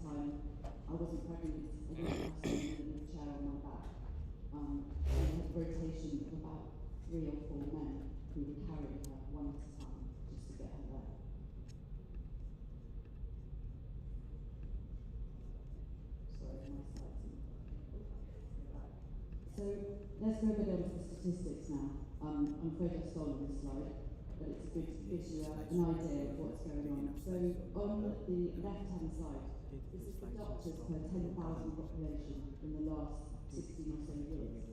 time, I wasn't pregnant, I didn't have someone in a chair on my back. I had a rotation of about 3 or 4 men who were carrying her one at a time just to get her there. Sorry, my slides. So let's go a bit over the statistics now. I'm afraid I've stolen this slide, but it's good to give you an idea of what's going on. So on the left-hand side, this is the doctors per 10,000 population in the last 16 or so years.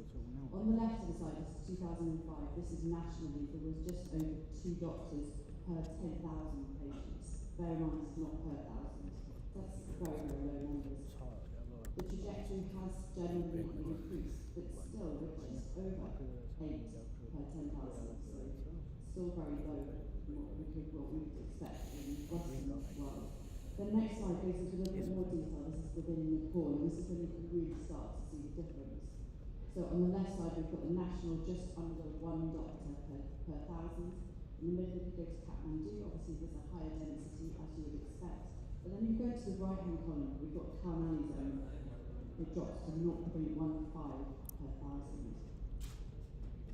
On the left-hand side, this is 2005. This is nationally. There was just over 2 doctors per 10,000 patients. Bear in mind, it's not per 1,000. That's very, very low numbers. The trajectory has generally increased, but still we're just over 8 per 10,000, so still very low from what we would expect in the Western world. The next slide goes into a little bit more detail. This is within Nepal, and this is when you can really start to see the difference. So on the left side, we've got the national just under 1 doctor per 1,000. In the middle, if you go to Kathmandu, obviously there's a higher density, as you would expect. But then if you go to the right-hand column, we've got Karnali zone. It drops to 0.15 per 1,000.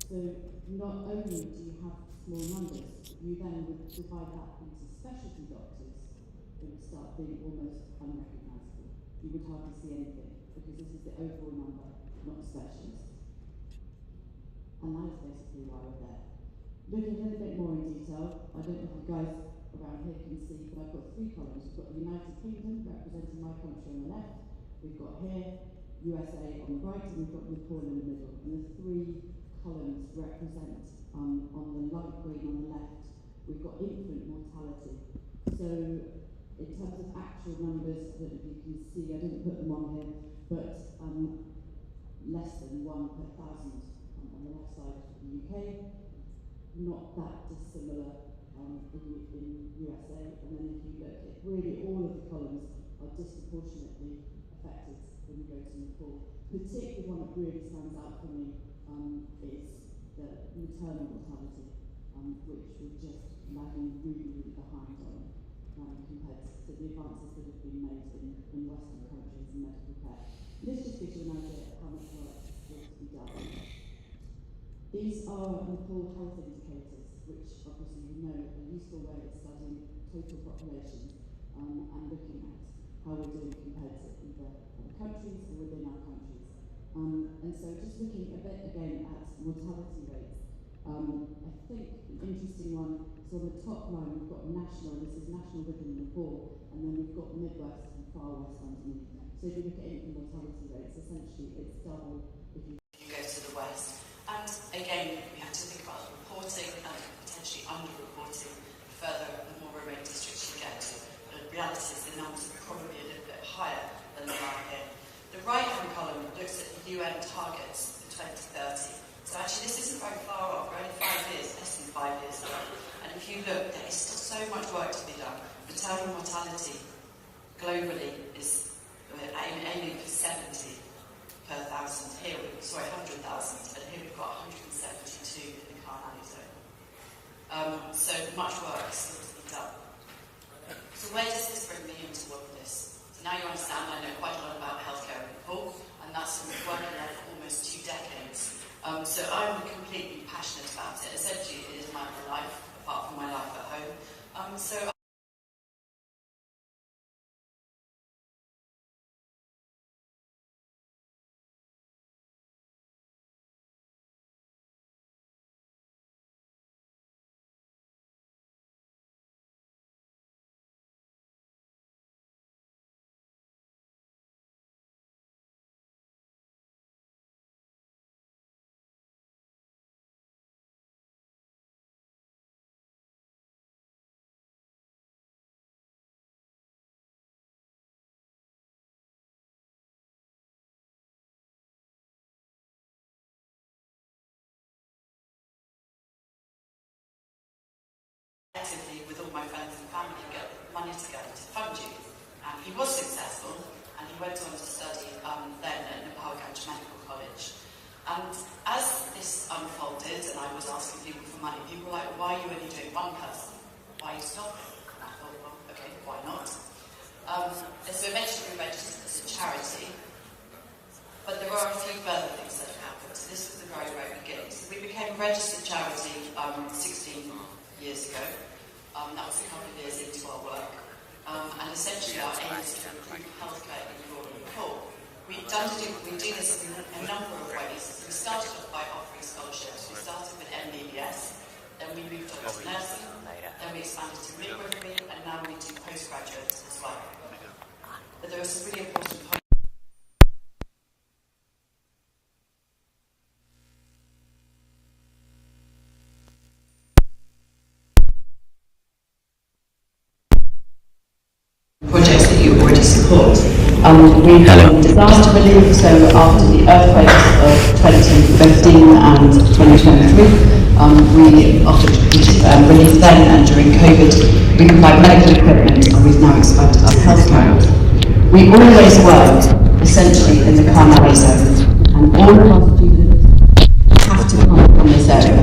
So not only do you have small numbers, you then would divide that into specialty doctors. It would start being almost unrecognisable. You would hardly see anything, because this is the overall number, not specialists. And that is basically why we're there. Looking a little bit more in detail, I don't know if you guys around here can see, but I've got 3 columns. We've got the United Kingdom, representing my country on the left. We've got here, USA on the right, and we've got Nepal in the middle. And the 3 columns represent, on the light green on the left, we've got infant mortality. So in terms of actual numbers, I don't know if you can see, I didn't put them on here, but less than 1 per 1,000 on the left side of the UK, not that dissimilar in USA. And then if you look at really all of the columns are disproportionately affected when you go to Nepal. Particularly one that really stands out for me is the maternal mortality, which we're just lagging really, really behind on compared to the advances that have been made in Western countries in medical care. This just gives you an idea of how much work still to be done. These are Nepal health indicators, which obviously you know are a useful way of studying total populations and looking at how we're doing compared to either other countries or within our countries. And so just looking a bit again at mortality rates, I think an interesting one is on the top line we've got national, this is national within Nepal, and then we've got Midwest and Far West underneath. So if you look at infant mortality rates, essentially it's double if you go to the West. And again, we have to think about reporting and potentially under-reporting the further the more remote districts you get to. But the reality is the numbers are probably a little bit higher than they are here. The right-hand column looks at the UN targets for 2030. So actually this isn't very far off, we're only 5 years, less than 5 years ago. And if you look, there is still so much work to be done. Maternal mortality globally is aiming for 70 per 1,000. Here, 100,000, and here we've got 172 in the Karnali zone. So much work still to be done. So where does this bring me into all of this? So now you understand I know quite a lot about healthcare in Nepal, and that's been working there for almost 2 decades. So I'm completely passionate about it. Essentially, it is my life, apart from my life at home. So actively with all my friends and family get money together to fund you. And he was successful, and he went on to study then at Nepal Medical College. And as this unfolded, and I was asking people for money, people were like, why are you only doing 1 person? Why are you stopping? And I thought, well, okay, why not? So eventually we registered charity 16 years ago. That was a couple of years into our work. And essentially our aim is to improve healthcare in rural and poor. We do this in a number of ways. We started off by offering scholarships. We started with MBBS, then we moved on to nursing, then we expanded to midwifery, and now we do postgraduates as well. But there are some really important points. Projects that you already support. We've done disaster relief, so after the earthquakes of 2015 and 2023, we offered relief then, and during COVID, we provide medical equipment, and we've now expanded our healthcare. We always work essentially in the Carnally zone, and all of our students have to come from this area.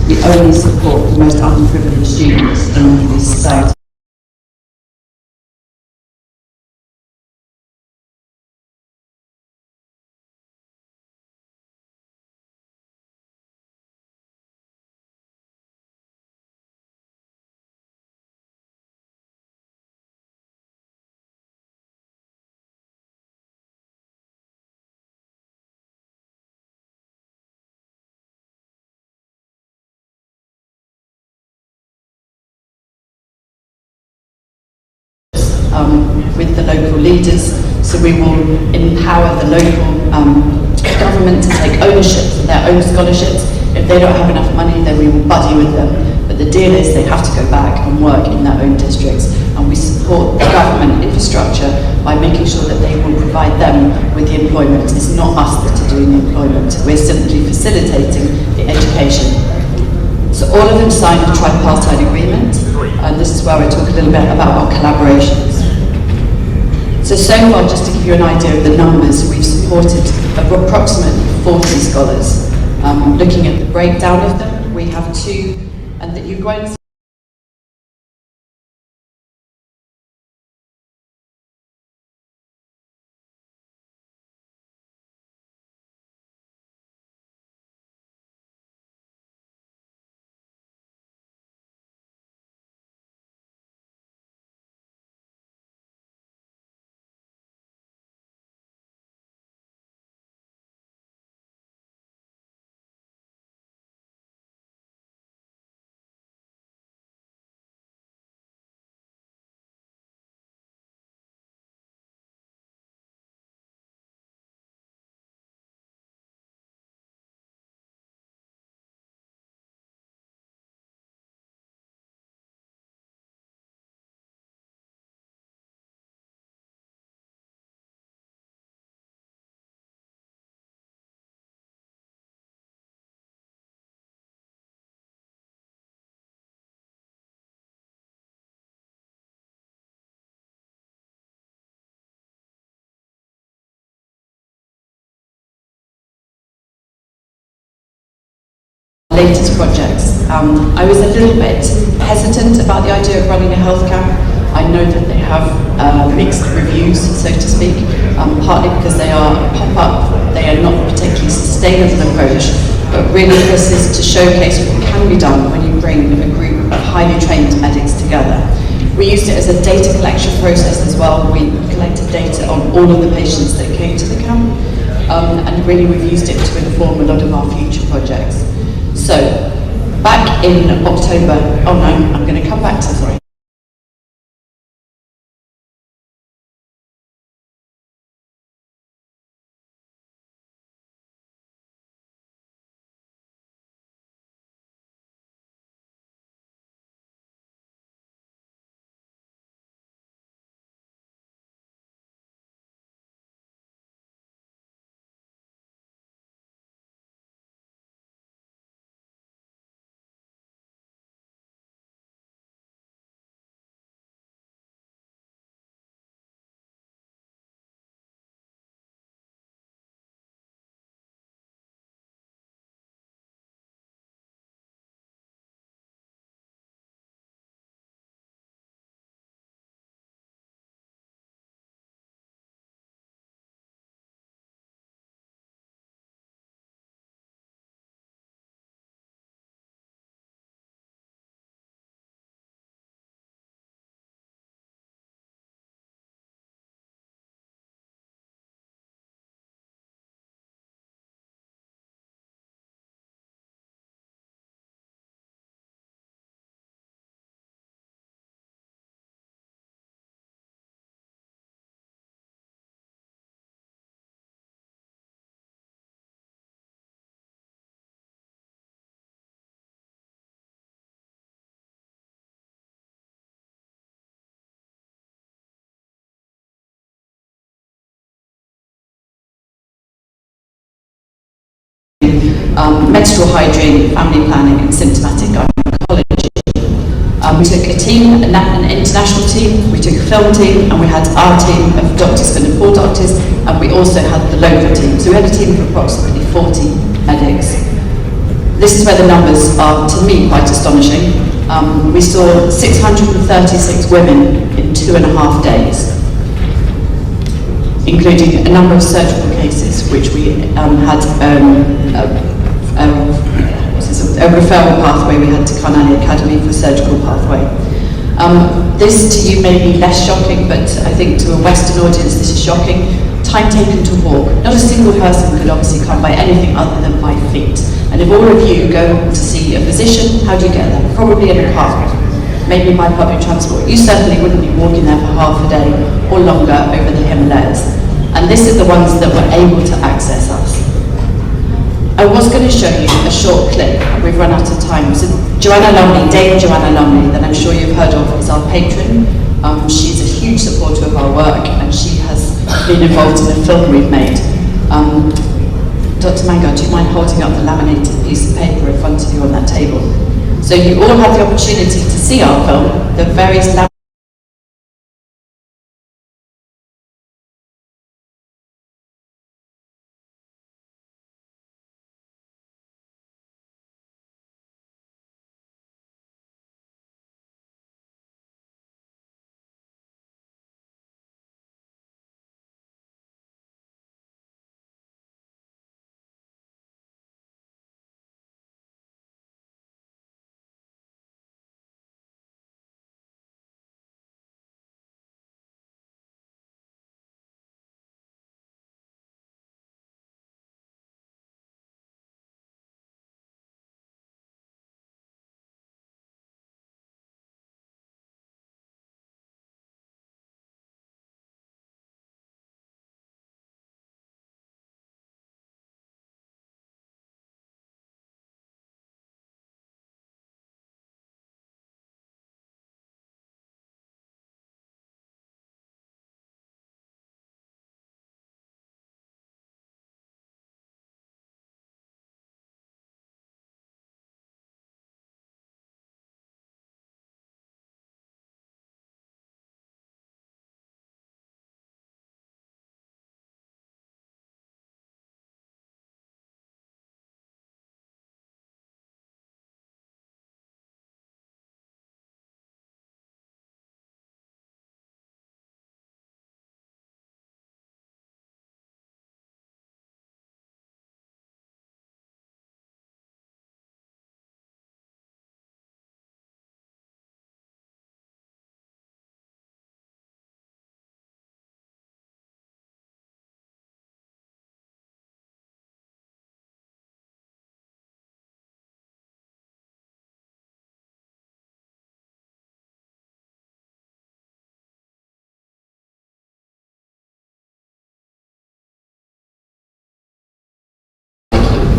We only support the most underprivileged students in this society. With the local leaders, so we will empower the local government to take ownership for their own scholarships. If they don't have enough money, then we will buddy with them, but the deal is they have to go back and work in their own districts, and we support the government infrastructure by making sure that they will provide them with the employment. It's not us that are doing the employment, we're simply facilitating the education. So all of them signed a tripartite agreement, and this is where I talk a little bit about our collaborations. So far, just to give you an idea of the numbers, we've supported approximately 40 scholars. Looking at the breakdown of them, we have two, and that you're going to latest projects. I was a little bit hesitant about the idea of running a health camp. I know that they have mixed reviews, so to speak, partly because they are a pop-up, they are not a particularly sustainable approach, but really this is to showcase what can be done when you bring a group of highly trained medics together. We used it as a data collection process as well. We collected data on all of the patients that came to the camp, and really we've used it to inform a lot of our future projects. So, back in October, oh no, I'm going to come back to, sorry. menstrual hygiene, family planning and symptomatic gynecology. We took a team, an international team, we took a film team, and we had our team of doctors for Nepal doctors, and we also had the local team. So we had a team of approximately 40 medics. This is where the numbers are, to me, quite astonishing. We saw 636 women in 2.5 days, including a number of surgical cases, which we had a referral pathway. We had to Karnali Academy for surgical pathway. This to you may be less shocking, but I think to a Western audience this is shocking. Time taken to walk. Not a single person could obviously come by anything other than by feet. And if all of you go to see a physician, how do you get there? Probably in a car, maybe by public transport. You certainly wouldn't be walking there for half a day or longer over the Himalayas. And this is the ones that were able to access us. I was going to show you a short clip, and we've run out of time. So Joanna Lumley, Dame Joanna Lumley, that I'm sure you've heard of, is our patron. She's a huge supporter of our work, and she has been involved in a film we've made. Dr. Mangar, do you mind holding up the laminated piece of paper in front of you on that table? So you all have the opportunity to see our film, the various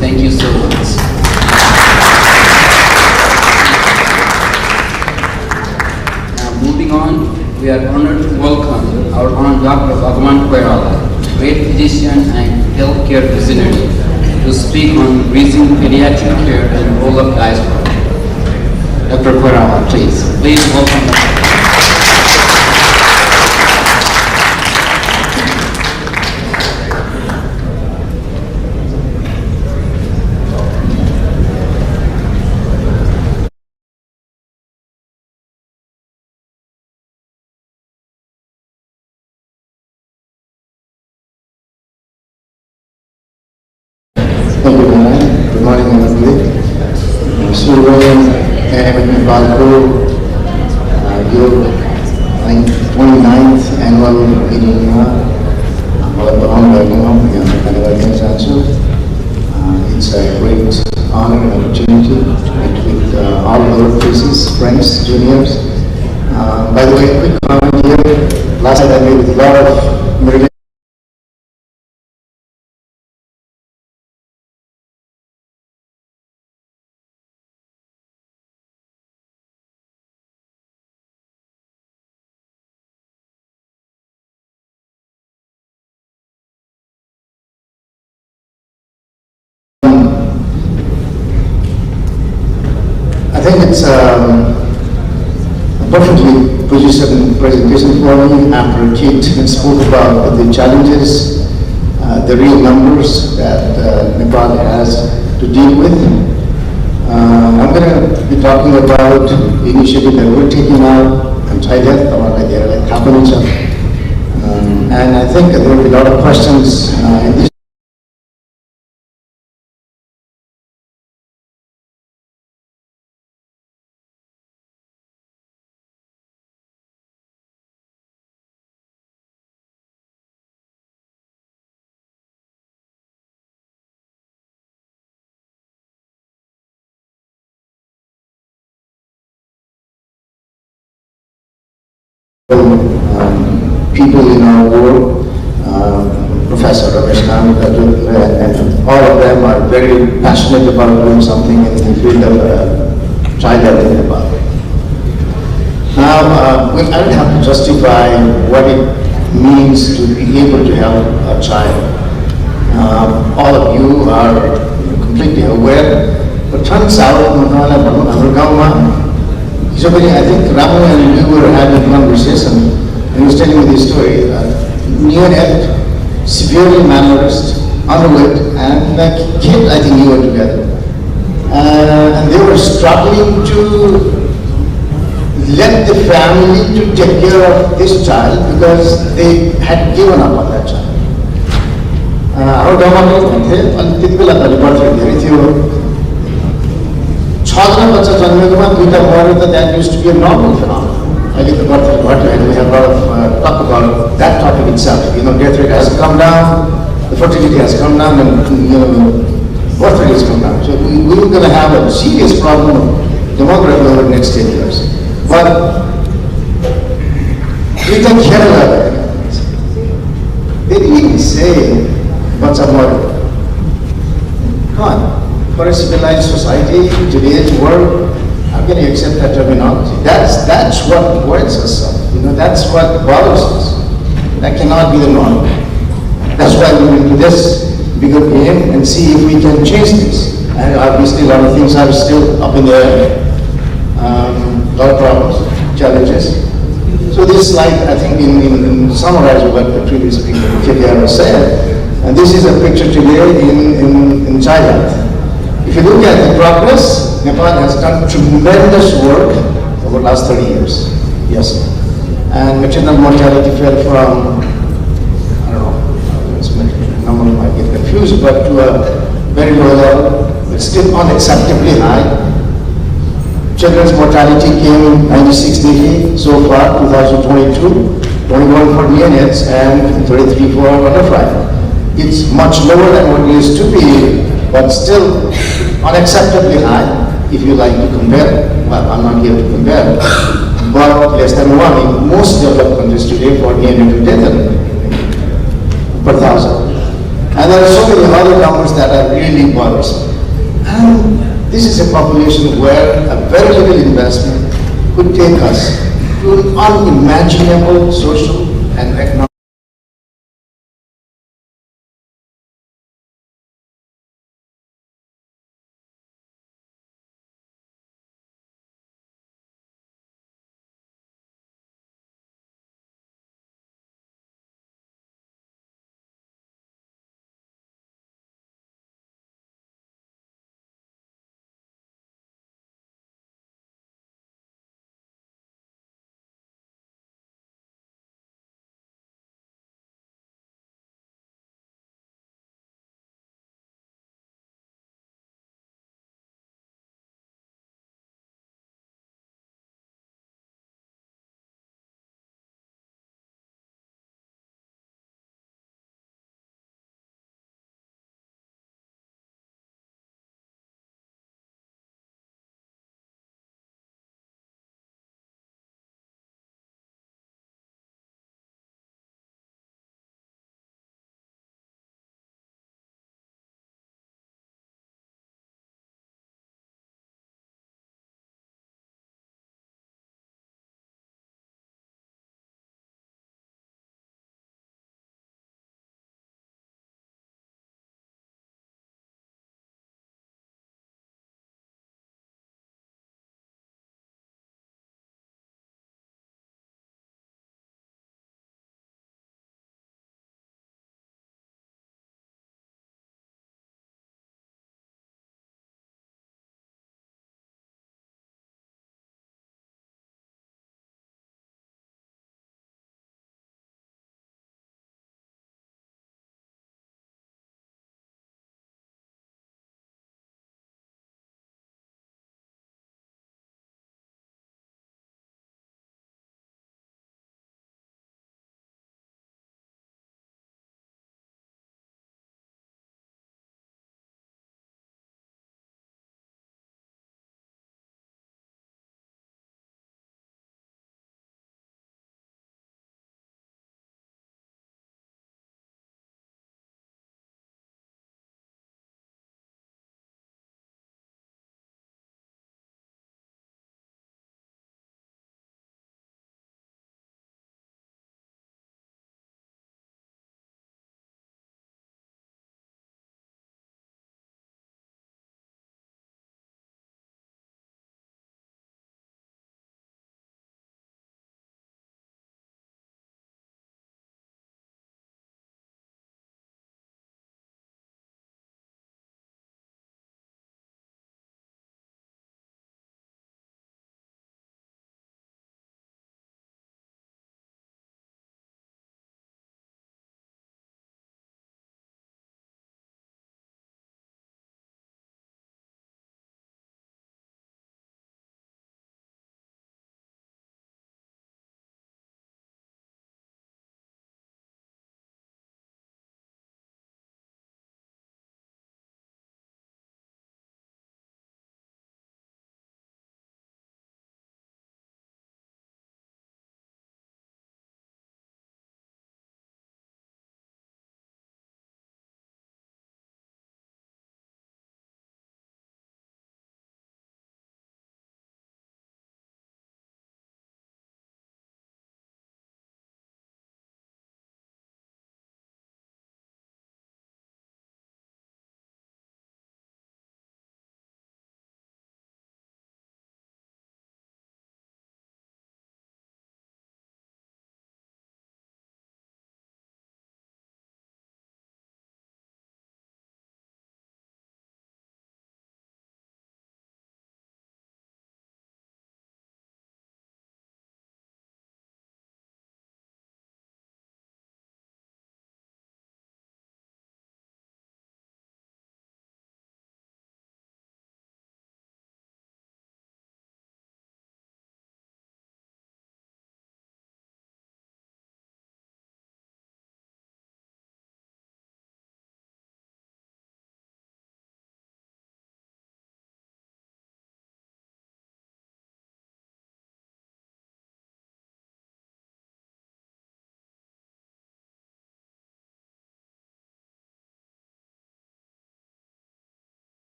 Thank you so much. Now moving on, we are honored to welcome our own Dr. Bhagavan Koirala, great physician and healthcare visionary, to speak on bridging pediatric care and role of diaspora. Dr. Koirala, please. Please welcome. Thank you, Rana. Good morning, everybody. Suran ANMF Balco, your 29th annual meeting it's a great honor and opportunity to meet with all our faces, friends, juniors. By the way, a quick comment here. Last night I met with a lot of Maryland I think it's a perfectly positioned presentation for me after Kate spoke about the challenges, the real numbers that Nepal has to deal with. I'm going to be talking about the initiative that we're taking now and try that and I think there will be a lot of questions in this. People in our world, Professor Ramesh Khan, and all of them are very passionate about doing something in the field of child health in Nepal. Now, I don't have to justify what it means to be able to help a child. All of you are completely aware, but turns out, I think Ramu and you were having a conversation, and he was telling me this story. Near-death, severely malnourished, underweight, and the kid, I think you were together. And they were struggling to let the family to take care of this child because they had given up on that child. Our government, that used to be a normal phenomenon. I think and we have a lot of talk about that topic itself. You know, death rate has come down, the fertility has come down, and birth rate has come down. So we're going to have a serious problem of demography over the next 10 years. But we take care of it. They didn't even say what's a model. Come on, for a civilized society, today's world, how can you accept that terminology? That's what worries us up. You know, that's what bothers us. That cannot be the norm. That's why we're into this bigger game and see if we can change this. And obviously, a lot of things are still up in the air. A lot of problems, challenges. So this slide, I think, in summarize what the previous speaker, KPR, said. And this is a picture today in China. If you look at the progress, Nepal has done tremendous work over the last 30 years. Yes. And maternal mortality fell from, I don't know, number might get confused, but to a very low level, but still unacceptably high. Children's mortality came 96 daily so far, 2022, 21 for neonates and 33 for butterfly. It's much lower than what it used to be, but still unacceptably high if you like to compare. Well, I'm not here to compare, but less than one in most developed countries today for neonatal death per thousand. And there are so many other numbers that are really bothersome. And this is a population where a very little investment could take us to an unimaginable social and economic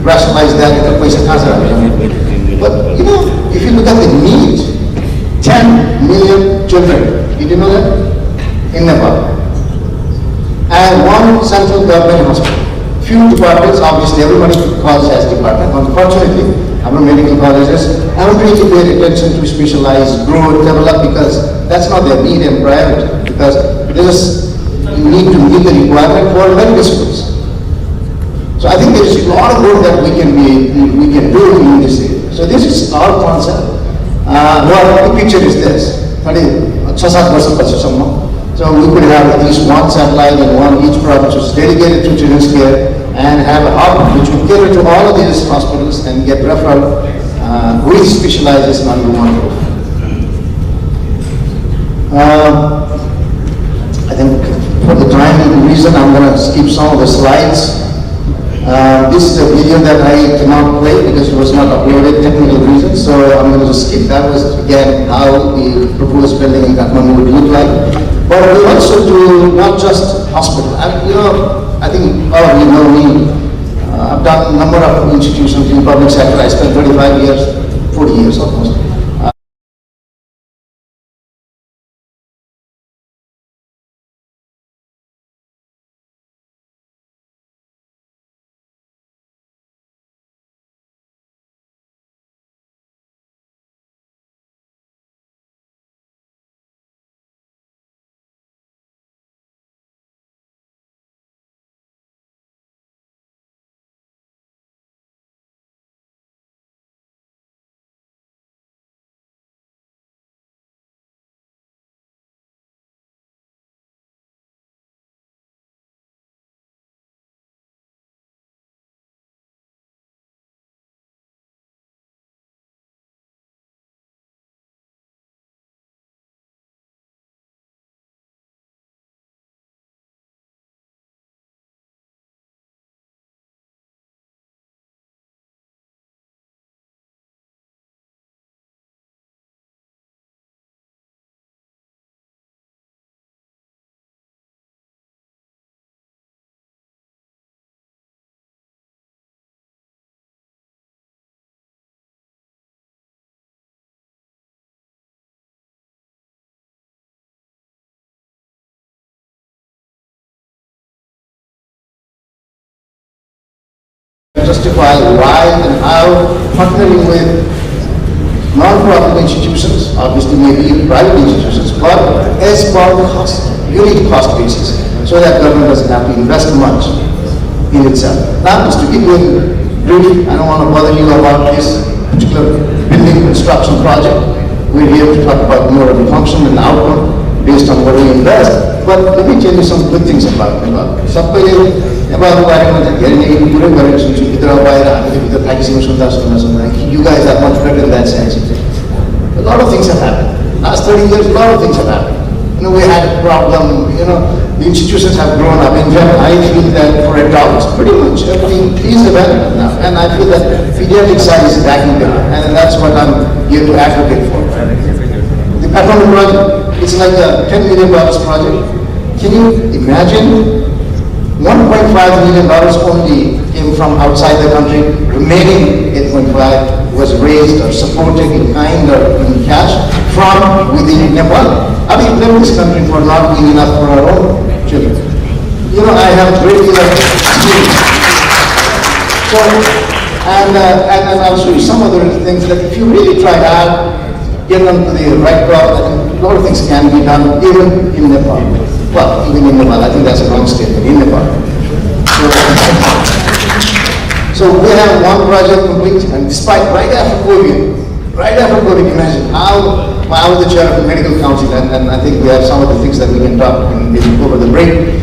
rationalize that into paisa kahan se aayega. But you know, if you look at the need, 10 million children, did you know that? In Nepal. And one central government hospital. Few departments, obviously everybody calls as department. Unfortunately, our medical colleges haven't really paid attention to specialize, grow, develop, because that's not their need and priority. Because they just need to meet the requirement for medical schools. So I think there is a lot of work that we can do in this area. So this is our concept. Well, the picture is this. So we could have at least one satellite and one each province which is dedicated to children's care, and have a hub which would cater to all of these hospitals and get referral with specialization under one roof. I think for the time reason, I'm going to skip some of the slides. This is a video that I cannot play because it was not uploaded, technical reasons, so I'm going to skip. That was again how the proposed building in Kathmandu would look like. But we also do not just hospital. And, you know, I think all of you know me. I've done a number of institutions in public sector. I spent 35 years, 40 years almost. Justify why and how partnering with non-profit institutions, obviously maybe private institutions, but as per cost, unit cost basis, so that government doesn't have to invest much in itself. Now, just to give you a brief, I don't want to bother you about this particular building construction project. We're here to talk about more of the function and the outcome based on what we invest. But let me tell you some good things about Nepal. Nepalको बारेमा चाहिँ धेरै negative कुरै गरेको सुन्छु, भित्र बाहिर हामीले भित्र थाकिसकेको सुन्दा you guys are much better in that sense. A lot of things have happened. Last 30 years, a lot of things have happened. You know, we had a problem, you know, the institutions have grown up. In fact, I feel that for adults, pretty much everything is developed now. And I feel that pediatric side is backing down. And that's what I'm here to advocate for. The Kathmandu project, it's like a $10 million project. Can you imagine? $1.5 million only came from outside the country. Remaining 8.5 was raised or supported in kind or in cash from within Nepal. I mean, live in this country for not being enough for our own children. You know, I have great deal of experience. So, and I'll show you some other things that if you really try hard, get onto the right path, I think a lot of things can be done even in Nepal. Well, even in Nepal, I think that's a wrong statement, in Nepal. So we have one project complete, and despite right after COVID, imagine how I was the chair of the medical council, and I think we have some of the things that we can talk over the break.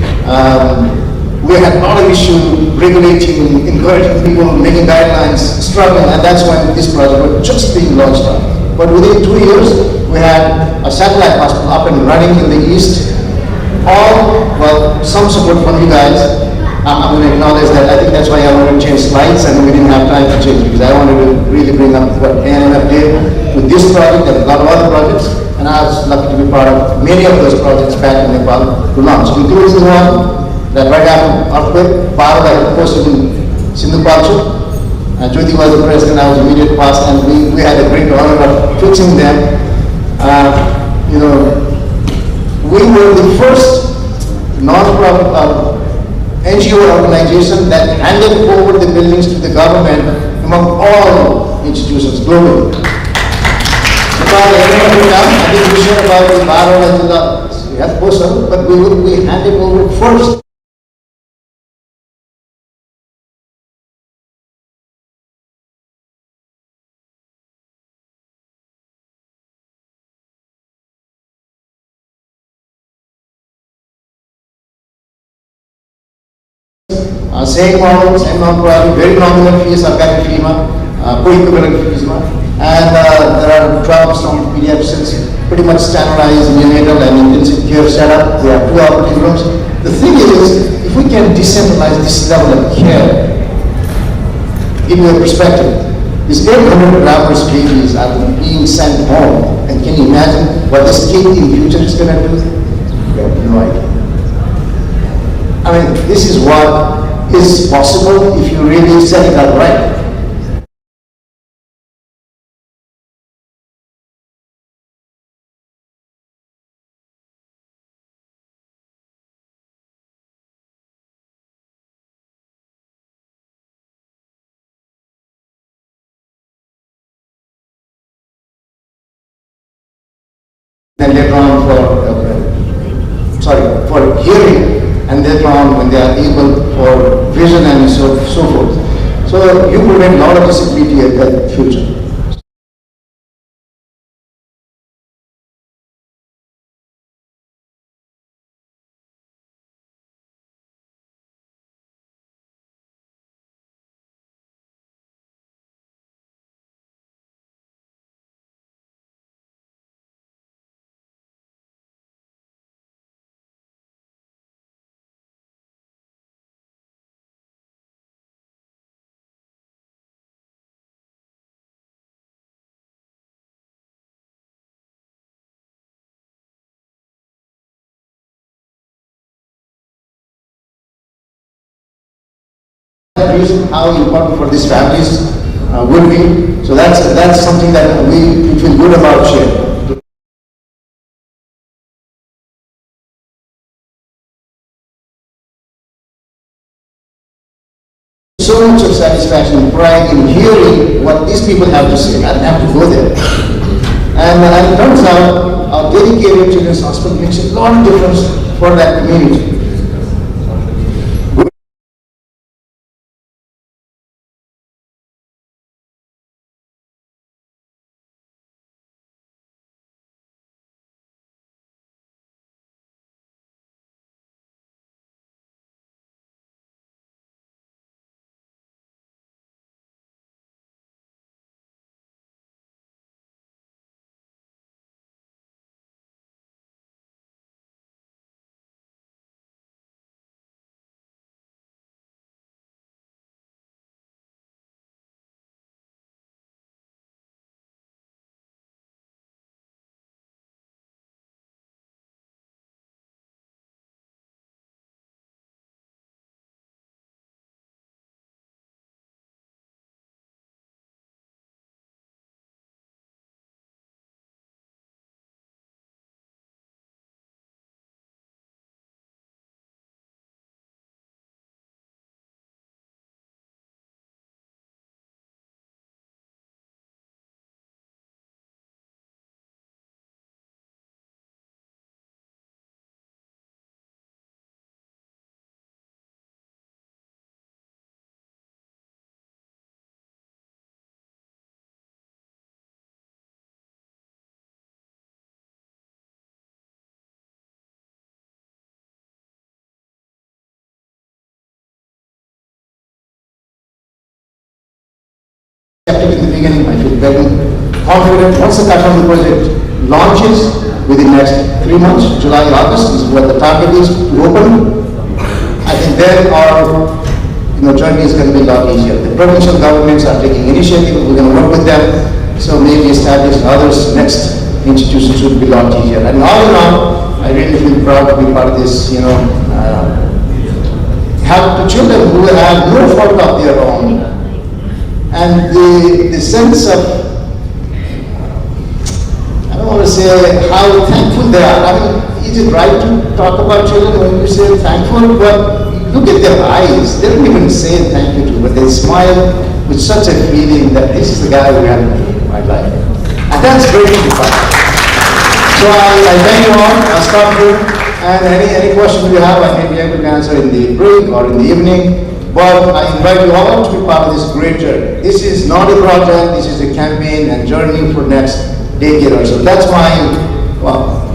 We had a lot of issue regulating, encouraging people, making guidelines, struggling, and that's when this project was just being launched up. But within 2 years, we had a satellite hospital up and running in the east. Some support from you guys. I'm going to acknowledge that. I think that's why I wanted to change slides, and we didn't have time to change because I wanted to really bring up what ANMF did with this project and a lot of other projects. And I was lucky to be part of many of those projects back in Nepal to launch, including the one that right after earthquake, Bharat posted in Sindhu Palchu. Jyoti was the president, I was immediate past, and we had a great honor of fixing them. You know, we were the first non-profit NGO organization that handed over the buildings to the government among all institutions globally. Because everyone would come, I think we share about the Baro and the health person, but we handed over first. Same model, same non-profit, very nominal fees are carried FEMA, co-equivalent fees, and there are jobs from pediatricians, pretty much standardized neonatal and intensive care setup. We have 2 operating rooms. The thing is, if we can decentralize this level of care, give you a perspective. These 800 grammars babies are being sent home, and can you imagine what this kid in the future is going to do? We have no idea. I mean, this is what is possible if you really set it up right. Then later on for hearing, and later on when they are able for vision and so forth. So you prevent a lot of disability at the future. Reason how important for these families would be. So that's something that we feel good about sharing. So much of satisfaction and pride in hearing what these people have to say. I don't have to go there. And it turns out our dedicated children's hospital makes a lot of difference for that community. In the beginning, I feel very confident. Once the Kashmir project launches within the next 3 months, July, August is what the target is to open. I think then our journey is going to be a lot easier. The provincial governments are taking initiative. We're going to work with them. So maybe establish others. Next institutions should be a lot easier. And all in all, I really feel proud to be part of this. Help to children who have no fault of their own. sense of, I don't want to say how thankful they are. I mean, is it right to talk about children when you say thankful? But look at their eyes. They don't even say thank you to, but they smile with such a feeling that this is the guy who had my life. And that's very fun. So I thank you all. I'll stop here. And any questions you have, I may be able to answer in the break or in the evening. But I invite you all to be part of this great journey. This is not a project. This is a campaign and journey for next decade or so. That's my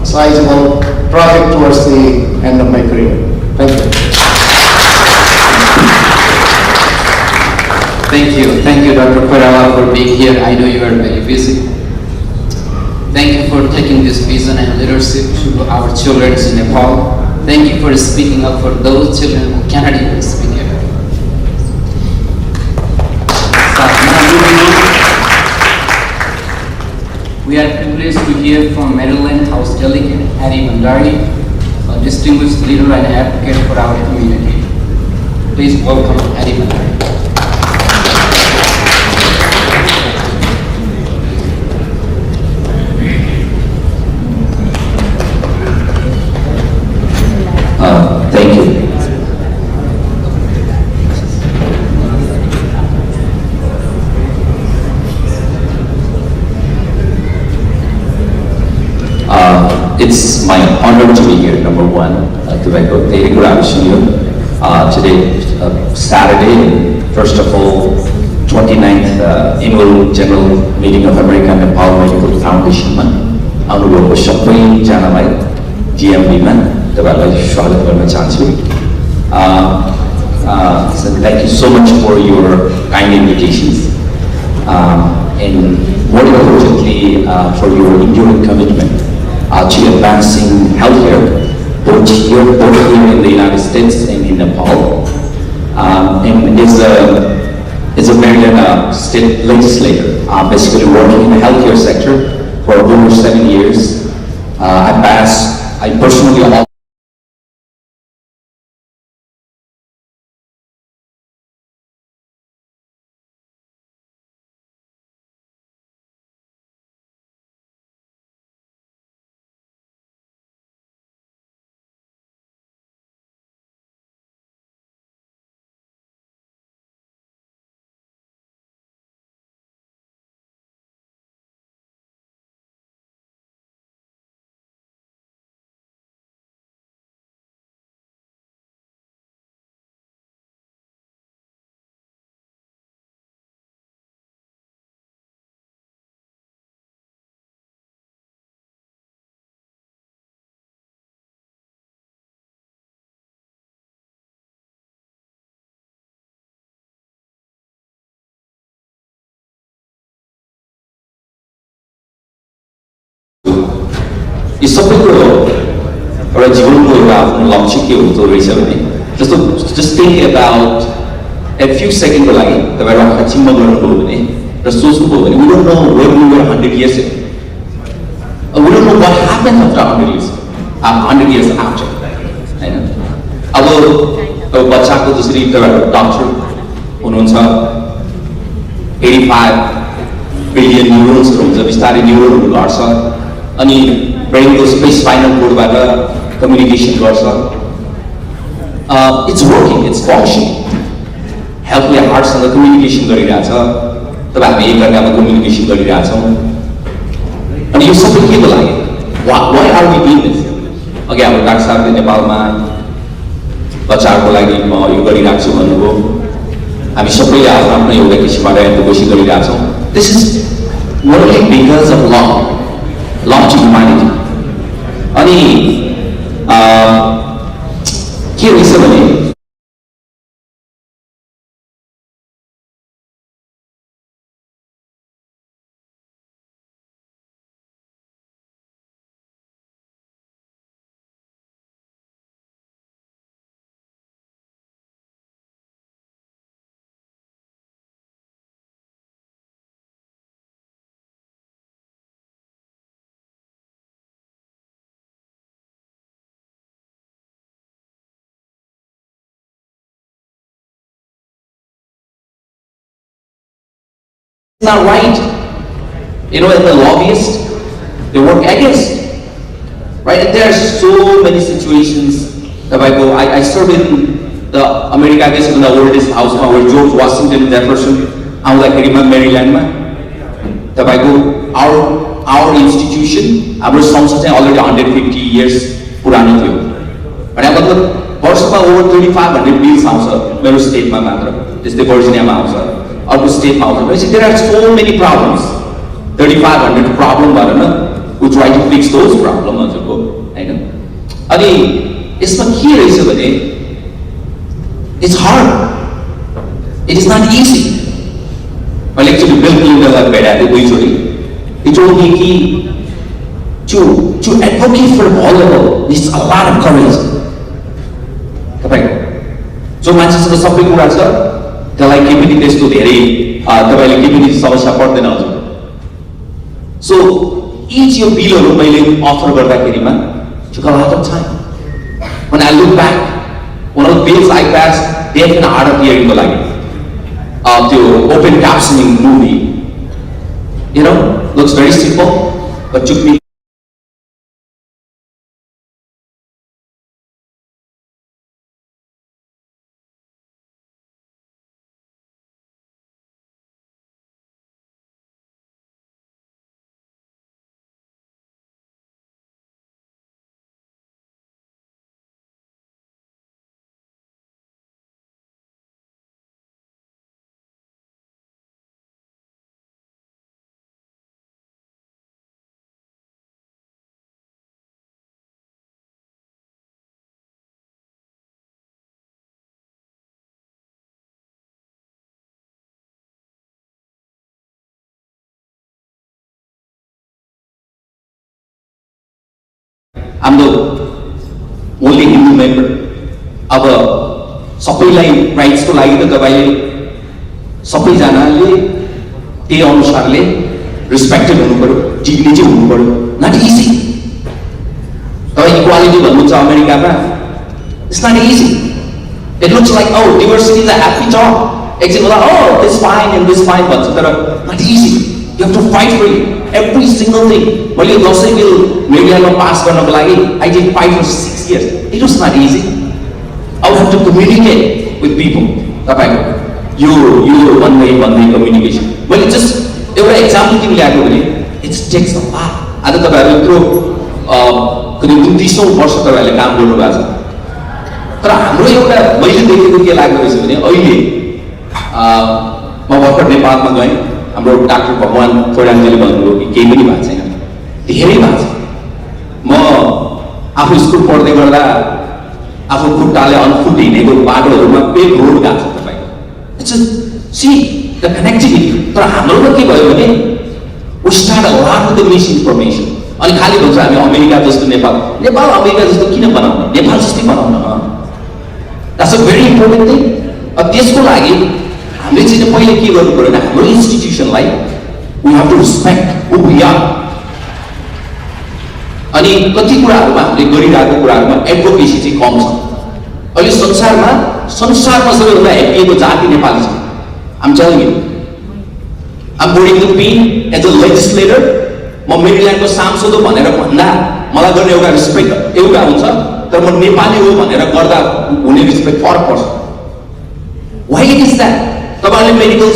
sizable project towards the end of my career. Thank you. Thank you, Dr. Koirala, for being here. I know you are very busy. Thank you for taking this vision and leadership to our children in Nepal. Thank you for speaking up for those children who cannot even speak here. We are privileged to hear from Maryland House Delegate Harry Bhandari, a distinguished leader and advocate for our community. Please welcome Harry Bhandari. Thank you. It's my honor to be here, number one, to echo Daily Gratitude. Today, Saturday, first of all, 29th Annual General Meeting of American Nepal Medical Foundation. आउनुभएको सबैजनालाई GMB-मा तपाईहरुलाई स्वागत गर्न चाहन्छु. So thank you so much for your kind invitations and more importantly for your enduring commitment to advancing healthcare both here in the United States and in Nepal. And is a Maryland state legislator, basically working in the healthcare sector for over 7 years. I personally यो सबैको एउटा जीवनको एउटा आफ्नो लक्ष्य के हुँदो रहेछ भने जस्तो just think about a few seconds को लागि तपाईहरु आँखा चिम्म गर्नुभयो भने र सोच्नुभयो भने we don't know where we were 100 years ago. We don't know what happened after 100 years. 100 years after. हैन अब बच्चाको जसरी तपाईहरु डाक्टर हुनुहुन्छ 85 बिलियन न्युरोन्सहरु हुन्छ बिस्तारै न्युरोनहरु घट्छ अनि ब्रेनको स्पाइनल कोर्डबाट कम्युनिकेसन गर्छ. It's working, it's functioning. हेल्थले हार्टसँग कम्युनिकेसन गरिरहेछ, तपाईँ हामी एक अर्कामा कम्युनिकेसन गरिरहेछौँ. अनि यो सबै के को लागि? Why are we doing this? अघि हाम्रो डाक्टर साहबले नेपालमा बच्चाहरूको लागि म यो गरिरहेको छु भन्नुभयो. हामी सबैले आफ्नो आफ्नो एउटा किसिमबाट एडभोकेसी गरिरहेछौँ. This is working because of love to humanity. अनि के रहेछ भने not right. You know, and the lobbyists, they work against. Right? And there are so many situations that I served in the America, I guess, in the oldest house where George Washington Jefferson, Maryland. Our institution, our संस्था चाहिँ already 150 years पुरानो थियो. भने मतलब वर्षमा over 3500 bills आउँछ मेरो स्टेटमा मात्र, त्यस्तै वर्जिनियामा आउँछ, अर्को स्टेटमा आउँछ. There are so many problems. 3500 problem भएर we try to fix those problems हजुरको हैन. अनि यसमा के रहेछ भने it's hard. It is not easy. Well, actually, Bill Clinton भेटाएको दुईचोटि. He told me to advocate for vulnerable needs a lot of courage. तपाईको जो मान्छेसँग सबै कुरा छ त्यसलाई के पनि त्यस्तो धेरै तपाईले के पनि समस्या पर्दैन हजुर. So each यो बिलहरु मैले offer गर्दाखेरिमा took a lot of time. When I look back, one of the bills I passed, deaf and hard of hearing को लागि त्यो open captioning movie, you know, looks very simple, but took me I'm the only Hindu member. अब सबैलाई rights को लागि त तपाईले सबैजनाले त्यही अनुसारले रेस्पेक्टेड हुनु पर्यो, डिग्निटी हुनु पर्यो. Not easy. तपाईँ इक्वालिटी भन्नुहुन्छ अमेरिकामा, it's not easy. It looks like oh diversity is a happy talk. एकछिन होला oh this fine and this fine भन्छ तर not easy. You have to fight for it. Every single thing. मैले Dashain bill मेडियामा पास गर्नको लागि I did fight for 6 years. It was not easy. I would have to communicate with people. तपाईको यो भन्दै communication. मैले just एउटा example किन ल्याएको भने it takes a lot. आज तपाईहरु यत्रो करिब 30औं वर्ष तपाईहरुले काम गर्नुभएको छ. तर हाम्रो एउटा मैले देखेको के लाग्दो रहेछ भने अहिले म भर्खर नेपालमा गएँ. हाम्रो डाक्टर भगवान कोइरालाले भन्नुभयो कि केही पनि भएको छैन, धेरै भएको छ. म आफू स्कुल पढ्दै गर्दा आफू खुट्टाले अनफुट हिँडेको बाटोहरूमा पेभ रोड गएको छ तपाईँ. It's see the connectivity. तर हाम्रोमा के भयो भने वी स्टार्ट अ लट विथ द मिसइन्फर्मेसन. अनि खालि भन्छ हामी अमेरिका जस्तो नेपाल अमेरिका जस्तो किन बनाउने, नेपाल जस्तै बनाउन. That's a very important thing. त्यसको लागि हामीले चाहिँ पहिले के गर्नु पर्यो भने हाम्रो इन्स्टिट्युसनलाई we have to respect who we are. अनि कति कुराहरूमा हामीले गरिरहेको कुराहरूमा एडभोकेसी चाहिँ कम छ. अहिले संसारमा सबैभन्दा हेपिएको जाति नेपाली छ. आइम telling you, I'm boarding the pen as a legislator. म मेरील्यान्डको सांसद हो भनेर भन्दा मलाई गर्ने एउटा रेस्पेक्ट एउटा हुन्छ, तर म नेपाली हो भनेर गर्दा हुने रेस्पेक्ट फरक पर्छ. Why it is that? तपाईहरुले मेडिकल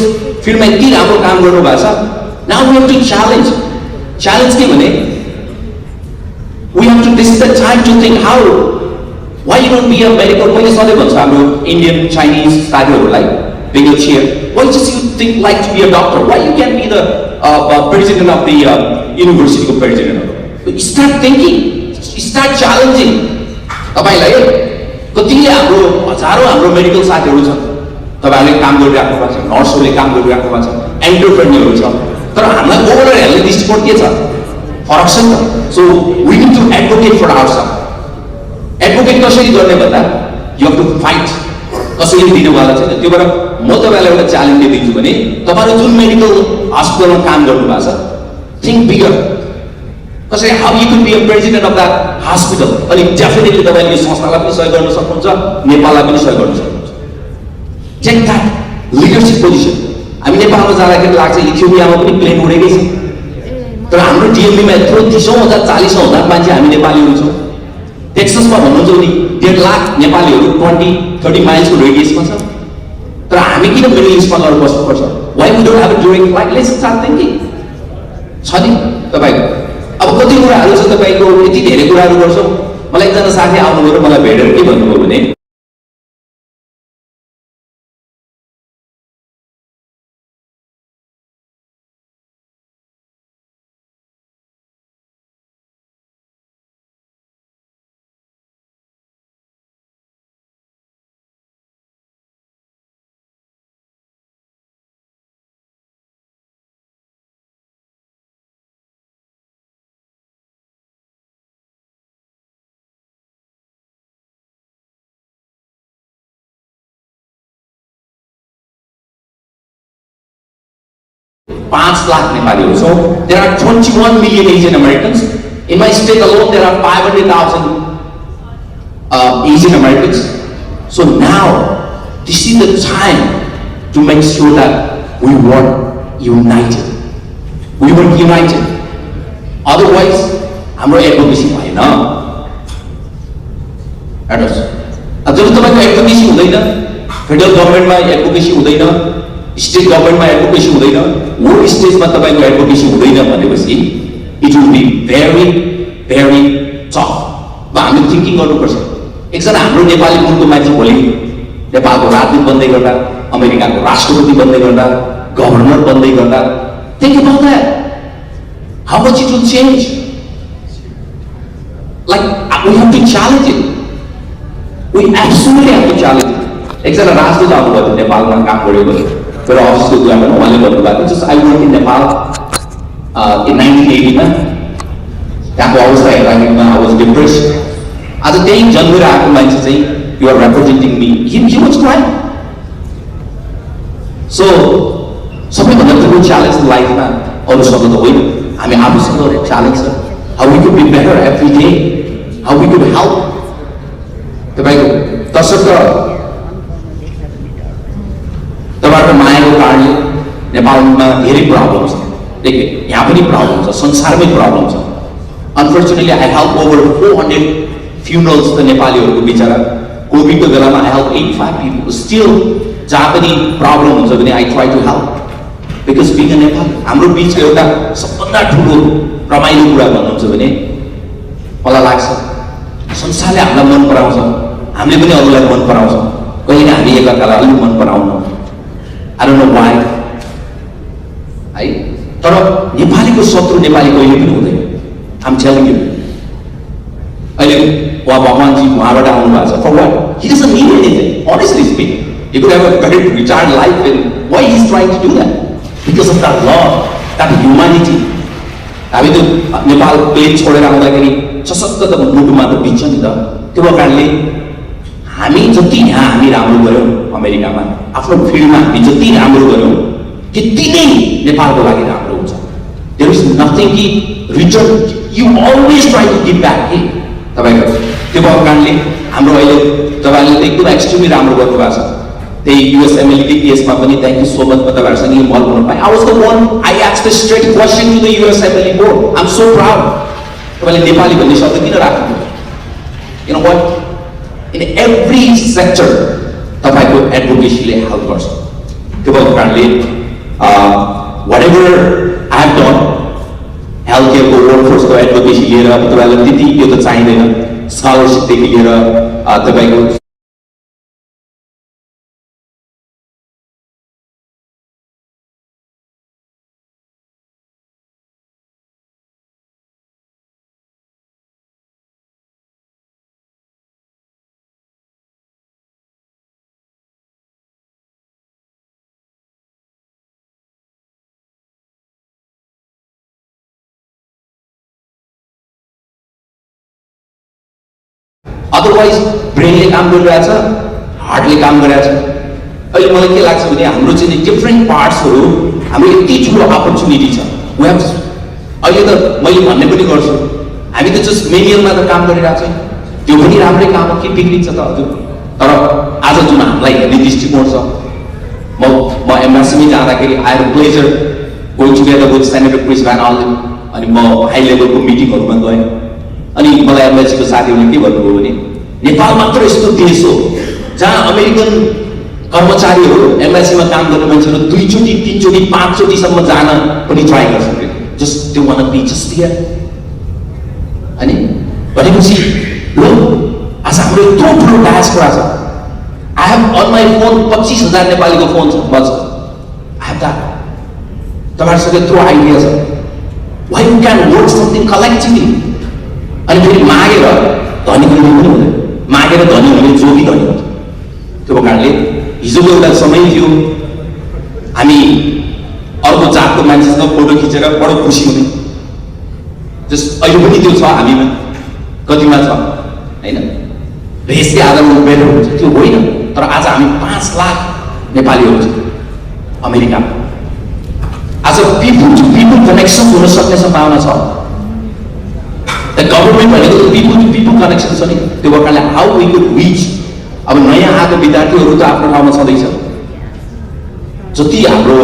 फिल्डमा यति राम्रो काम गर्नुभएको छ. Now we have to challenge के भने we have to, this is the time to think how, why you don't be a medical, मैले सधैँ भन्छु हाम्रो Indian, Chinese साथीहरूलाई being a chair, why just you think like to be a doctor, why you can't be the president of the university को president. Start thinking, start challenging. तपाईलाई कतिले हाम्रो हजारौं हाम्रो मेडिकल साथीहरू छन्, तपाईहरुले काम गरिराख्नु भएको छ, नर्सहरूले काम गरिराख्नु भएको छ, एन्टरप्रेन्योरहरू छ. तर हामीलाई ओभरअल हेर्ने दृष्टिकोण के छ? फरक छ नि त. So we need to advocate for ourself. Advocate कसरी गर्ने भन्दा यु हेभ टु फाइट. कसैले दिनुवाला छैन. त्यो भएर म तपाईलाई एउटा च्यालेन्ज के दिन्छु भने तपाईहरु जुन मेडिकल हस्पिटलमा काम गर्नु भएको छ, थिंक बिगर. कसरी how you could be a president of that hospital. अनि डेफिनेटली तपाईले यो संस्थालाई पनि सहयोग गर्न सक्नुहुन्छ, नेपाललाई पनि सहयोग गर्न सक्नुहुन्छ. Take that leadership position. हामी नेपालमा जाँदाखेरि लाग्छ इथियोपियामा पनि प्लेन उडेकै छ, तर हाम्रो डिएमबीमा यत्रो 30,000 40,000 मान्छे हामी नेपालीहरू छौँ। टेक्ससमा भन्नुहुन्छ भने 1.5 लाख नेपालीहरू 20-30 माइल्सको रेडियसमा छ, तर हामी किन मिडल इस्टमा लड बस्नुपर्छ? Why we don't have a direct flight? Let's start thinking. छ नि तपाईँको अब कति कुराहरू छ, तपाईँको यति धेरै कुराहरू गर्छौँ। मलाई एकजना साथी आउनुभयो, मलाई भेटेर के भन्नुभयो भने $5 लाख नेपालीहरू छौँ। There are 21 million Asian Americans. In my state alone, there are 500,000 Asian Americans. So now, this is the time to make sure that we work united. We work united. Otherwise, हाम्रो एडभोकेसी भएन। हेर्नुहोस्, जब तपाईँको advocacy हुँदैन, federal गभर्मेन्टमा advocacy हुँदैन, state गभर्मेन्टमा advocacy हुँदैन, world स्टेजमा तपाईँको एडभोकेसी हुँदैन भनेपछि it will be very very tough. अब हामीले थिङ्किङ गर्नुपर्छ। एकजना हाम्रो नेपाली मूलको मान्छे भोलि नेपालको राजदूत बन्दै गर्दा, अमेरिकाको राष्ट्रपति बन्दै गर्दा, गभर्नर बन्दै गर्दा, think about that, how much it will change. Like we have to challenge it, we absolutely have to challenge it. एकजना राजदूत आउनुभयो थियो, नेपालमा काम गरेको, मेरो अफिसको कुरामा उहाँले भन्नुभएको just I work in Nepal in 1980 मा। त्यहाँको अवस्था हेर्दाखेरिमा आई वाज डिप्रेस्ड। आज त्यही जन्मेर आएको मान्छे चाहिँ you are representing me, he was crying. सो सबैभन्दा ठुलो च्यालेन्ज लाइफमा अरूसँग त होइन, हामी आफूसँग च्यालेन्ज छ। How we could be better every day, how we could help. तपाईँको तसर्थ तपाईँको मायाको कारणले नेपालमा धेरै प्रब्लम छ, देखिए यहाँ पनि प्रब्लम छ, संसारमै प्रब्लम छ। अनफर्चुनेटली आई हेल्प ओभर 400 फ्युनरल्स त नेपालीहरूको बिचरा। कोभिडको बेलामा आई हेल्प 85 पिपल। स्टिल जहाँ पनि प्रब्लम हुन्छ भने I try to help, because being a Nepal. हाम्रो बिचको एउटा सबभन्दा ठुलो रमाइलो कुरा भन्नुहुन्छ भने मलाई लाग्छ संसारले हामीलाई मन पराउँछ, हामीले पनि अरूलाई मन पराउँछ। कहिले हामी एकअर्कालाई अलिक मन पराउनु, I don't know why, है? तर नेपालीको शत्रु नेपाली कहिले पनि हुँदैन। I'm telling you. अहिले उहाँ भगवानजी उहाँबाट आउनु भएको छ। For what? He doesn't need anything. Honestly speaking, he could have a very retired life, and why he's trying to do that? Because of that love, that humanity. हामी त Nepal plane छोडेर आउँदाखेरि सशक्त त मुटुमा त बित्छ नि त। त्यो कारणले हामी जति यहाँ हामी राम्रो गऱ्यौँ अमेरिकामा, आफ्नो फिल्डमा हामी जति राम्रो गऱ्यौँ त्यति नै नेपालको लागि राम्रो हुन्छ। देयर इज नथिङ कि return, you always try to give back कि तपाईँको। त्यो भएको कारणले हाम्रो अहिले तपाईँले त एकदम एक्सट्रिमली राम्रो गर्नुभएको छ। त्यही युएसएमएलटी केसमा पनि थ्याङ्क यू सो मच, म तपाईँहरूसँग इन्भल्भ हुन पाएँ। I was the one, I asked the straight question to the USMLE board. I am so proud. तपाईँले नेपाली भन्ने शब्द किन राख्नुभयो? You know what, in every sector तपाईँको एडभोकेसीले हेल्प गर्छ। त्यो भएको कारणले whatever I have done, health केयरको वर्कफोर्सको एडभोकेसी लिएर तपाईँलाई त्यति यो त चाहिँदैन, स्कलरसिपदेखि लिएर तपाईँको अदरवाइज ब्रेनले काम गरिरहेछ, हार्टले काम गरिरहेछ। अहिले मलाई के लाग्छ भने हाम्रो चाहिँ डिफ्रेन्ट पार्ट्सहरू हाम्रो यति ठुलो अपर्च्युनिटी छ। वी हेभ, अहिले त मैले भन्ने पनि गर्छु, हामी त जस्ट मेनुअलमा त काम गरिरहेको छैन, त्यो पनि राम्रै काम हो कि बिग्रिन्छ त हजुर। तर आज जुन हामीलाई हेर्ने दृष्टिकोण छ, म एम्बेसीमै जाँदाखेरि I have pleasure going together with senator Chris Van Alden अनि म हाई लेभलको मिटिङहरूमा गएँ अनि मलाई एम्बेसीको साथीहरूले के भन्नुभयो भने नेपाल मात्र यस्तो देश हो जहाँ अमेरिकन कर्मचारीहरू एम्बेसीमा काम गर्ने मान्छेहरू 2 चोटि 3 चोटि 5 चोटिसम्म जान पनि ट्राई गर्छन् just they want to be just here अनि भनेपछि ल आज हाम्रो यत्रो ठुलो डायस्पोरा छ I have on my phone 25,000 नेपालीको फोन छ बस आई हेभ द्याट तपाईँहरूसँग यत्रो आइडिया छ वाइ यु क्यान वर्क समथिङ कलेक्टिभली अनि फेरि मागेर धनी हुने पनि हुँदैन मागेर धनी हुने जो कि धनी हुन्छ त्यो कारणले हिजोको एउटा समय थियो हामी अर्को जातको मान्छेसँग फोटो खिचेर बडो खुसी हुने जस्ट अहिले पनि त्यो छ हामीमा कतिमा छ होइन र यसकै आधारमा बेटर हुन्छ त्यो होइन तर आज हामी 5 लाख नेपालीहरू छौँ अमेरिकामा आज पिपुल टु पिपुल कनेक्सन हुन सक्ने सम्भावना छ गभर्मेन्ट भनेको त पिपुल टु पिपुल कनेक्सन छ नि त्यो कारणले हाउ वी कुड रिच अब नयाँ आएको विद्यार्थीहरू त आफ्नो ठाउँमा छँदैछ जति हाम्रो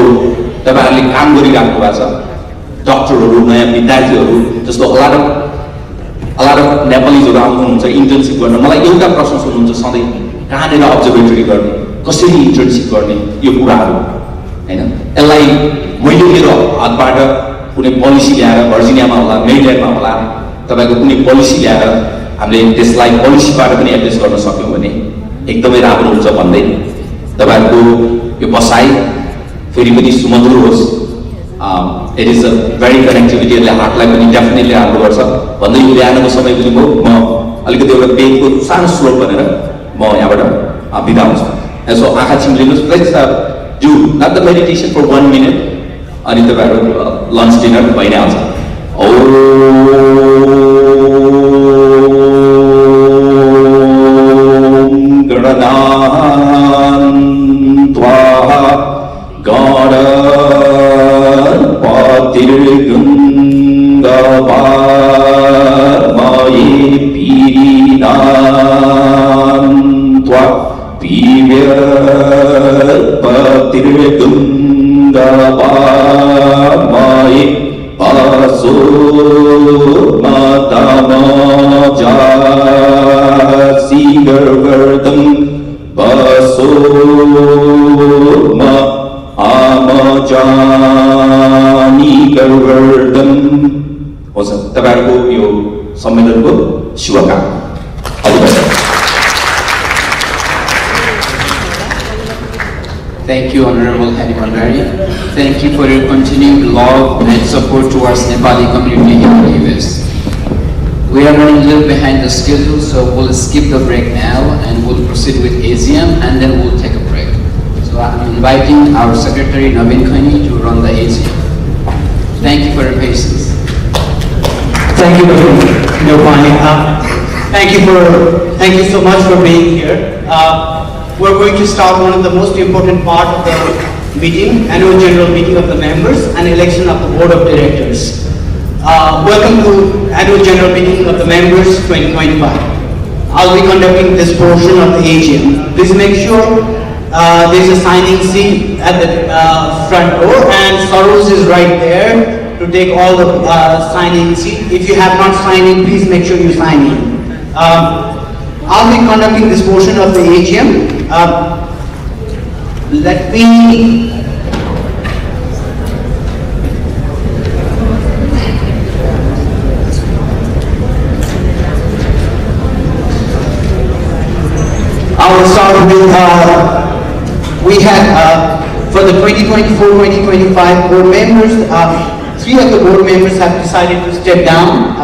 तपाईँहरूले काम गरिराख्नु भएको छ डक्टरहरू नयाँ विद्यार्थीहरू जस्तो अलार नेपालीजहरू आउनुहुन्छ इन्टर्नसिप गर्न मलाई एउटा प्रश्न सोध्नुहुन्छ सधैँ कहाँनिर अब्जर्भेटरी गर्ने कसरी इन्टर्नसिप गर्ने यो कुराहरू होइन यसलाई मैले मेरो हातबाट कुनै पोलिसी ल्याएर भर्जिनियामा होला मेरिल्यान्डमा होला तपाईँको कुनै पोलिसी ल्याएर हामीले त्यसलाई पोलिसीबाट पनि एड्रेस गर्न सक्यौँ भने एकदमै राम्रो हुन्छ भन्दै तपाईँहरूको यो बसाइ फेरि पनि सुमधुर होस् इट इज अ भेरी कनेक्टिभिटीहरूले हार्टलाई पनि डेफिनेटली राम्रो गर्छ भन्दै यो ल्याएको समय पनि म अलिकति एउटा पेनको सानो स्लोप भनेर म यहाँबाट बिदा हुन्छु यसो आँखा चिम्लिनुहोस् let's do not the meditation for 1 minute अनि तपाईँहरू लन्च डिनर भइ नै हाल्छ तपाईँहरूको यो सम्मेलनको शुभकामना। Thank you, Honorable Hari Bhandari. Thank you for your continued love and support towards Nepali community here in the US. We are running a little behind the schedule, so we'll skip the break now and we'll proceed with AGM and then we'll take a break. So I'm inviting our Secretary Naveen Khani to run the AGM. Thank you for your patience. Thank you, Dr. Nopani. Thank you so much for being here. We're going to start one of the most important part of the meeting, annual general meeting of the members and election of the board of directors. Welcome to annual general meeting of the members 2025. I'll be conducting this portion of the AGM. Please make sure there's a signing seat at the front door and Saros is right there to take all the signing seat. If you have not signed in, please make sure you sign in. I'll be conducting this portion of the AGM. Let me I will start with we had for the 2024-2025 board members. 3 of the board members have decided to step down.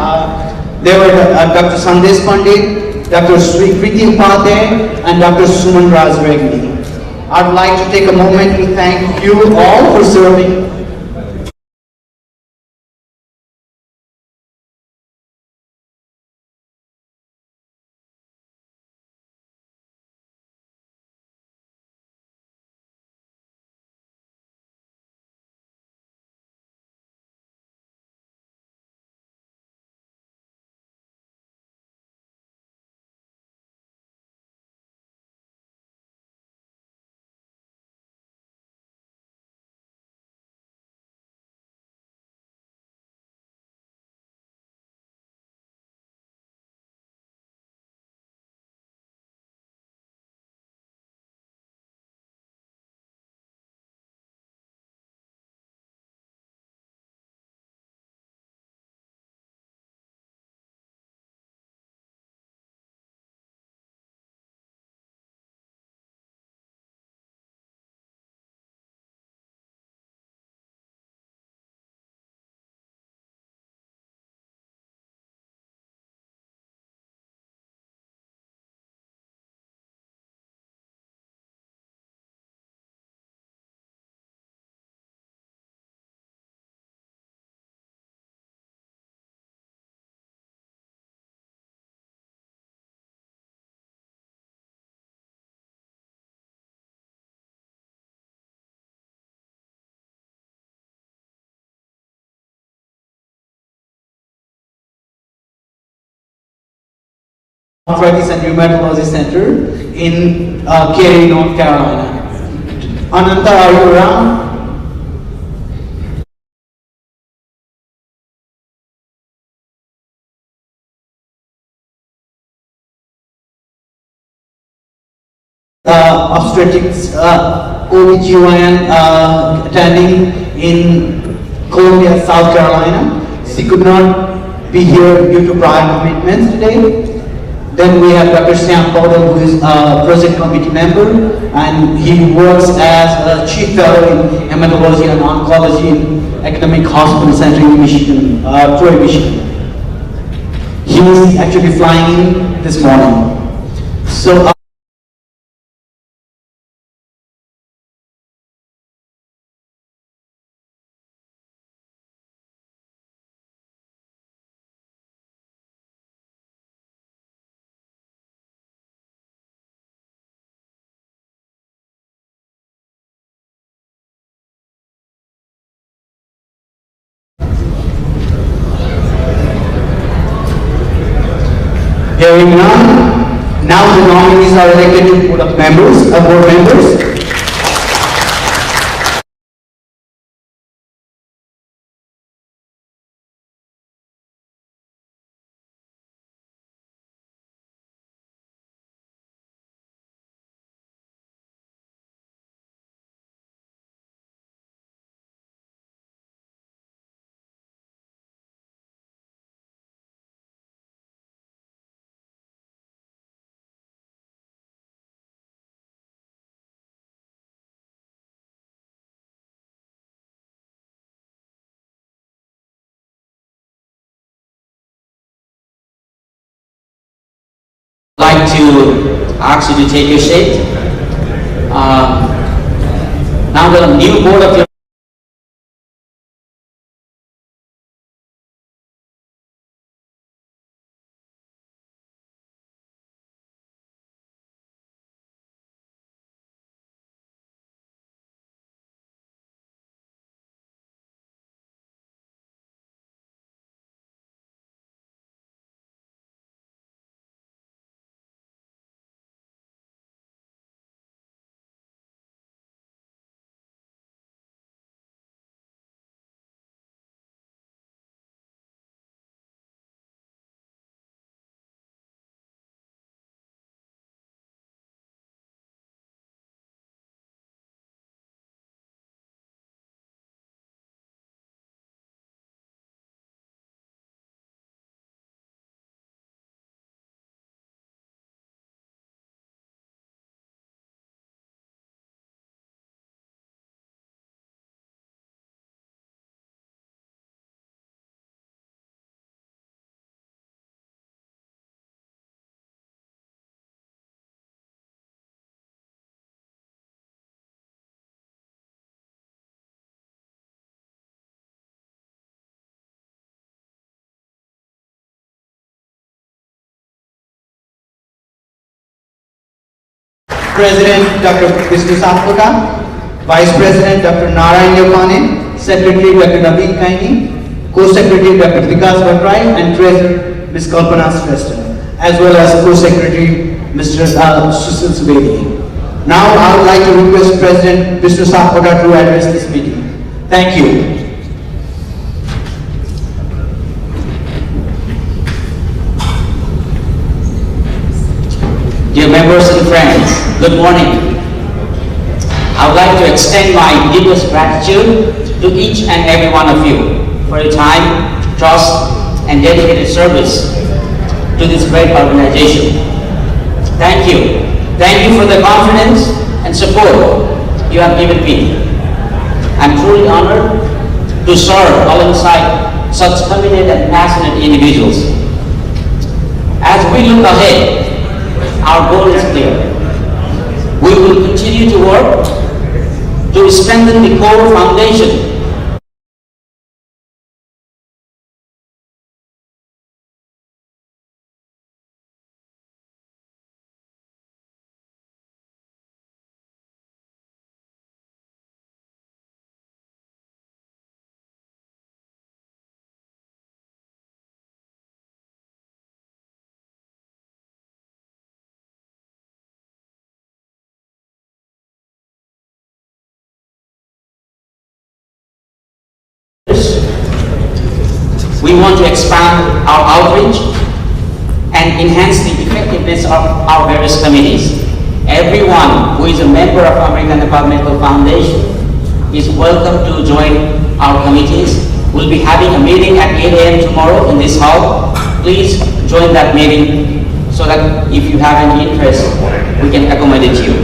They were Dr. Sandesh Pandit, Dr. Sri Kriti Upadhyay, and Dr. Suman Raj Regni. I'd like to take a moment to thank you all for serving Arthritis and Rheumatology Center in Cary, North Carolina. Ananta, are you around? Obstetrics OBGYN attending in Columbia, South Carolina. She could not be here due to prior commitments today. Then we have Dr. Sam Powell, who is a project committee member, and he works as a chief fellow in hematology and oncology in Academic Hospital Center in Michigan, Troy, Michigan. He is actually flying in this morning. So. Hearing none, now the nominees are elected to board members. I'd like to ask you to take your seat. Now the new board of President Dr. Vishnu Satpura, Vice President Dr. Narayan Yopane, Secretary Dr. Naveed Kaini, Co-Secretary Dr. Vikas Bhatrai, and Treasurer Ms. Kalpana Srestan, as well as Co-Secretary Mr. Sushil Subedi. Now I would like to request President Vishnu Satpura to address this meeting. Thank you. Dear members and friends, good morning. I would like to extend my deepest gratitude to each and every one of you for your time, trust, and dedicated service to this great organization. Thank you. Thank you for the confidence and support you have given me. I'm truly honored to serve alongside such committed and passionate individuals. As we look ahead, our goal is clear. We will continue to work to strengthen the core foundation we want to expand our outreach and enhance the effectiveness of our various committees. Everyone who is a member of American Nepal Medical Foundation is welcome to join our committees. We'll be having a meeting at 8 a.m. tomorrow in this hall. Please join that meeting so that if you have any interest, we can accommodate you.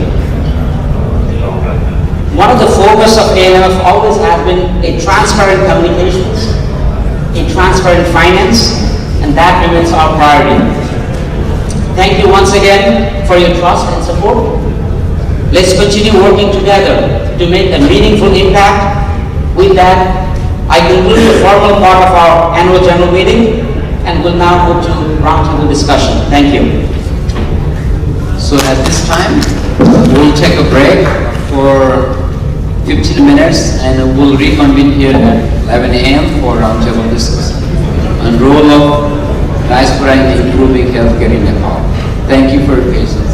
One of the focus of ANMF always has been a transparent communications, a transparent finance, and that remains our priority. Thank you once again for your trust and support. Let's continue working together to make a meaningful impact. With that, I conclude the formal part of our annual general meeting and will now move to roundtable discussion. Thank you. So at this time, we'll take a break for 15 minutes and we'll reconvene here at 11 a.m. for roundtable discussion on role of diaspora in improving healthcare in Nepal. Thank you for your patience.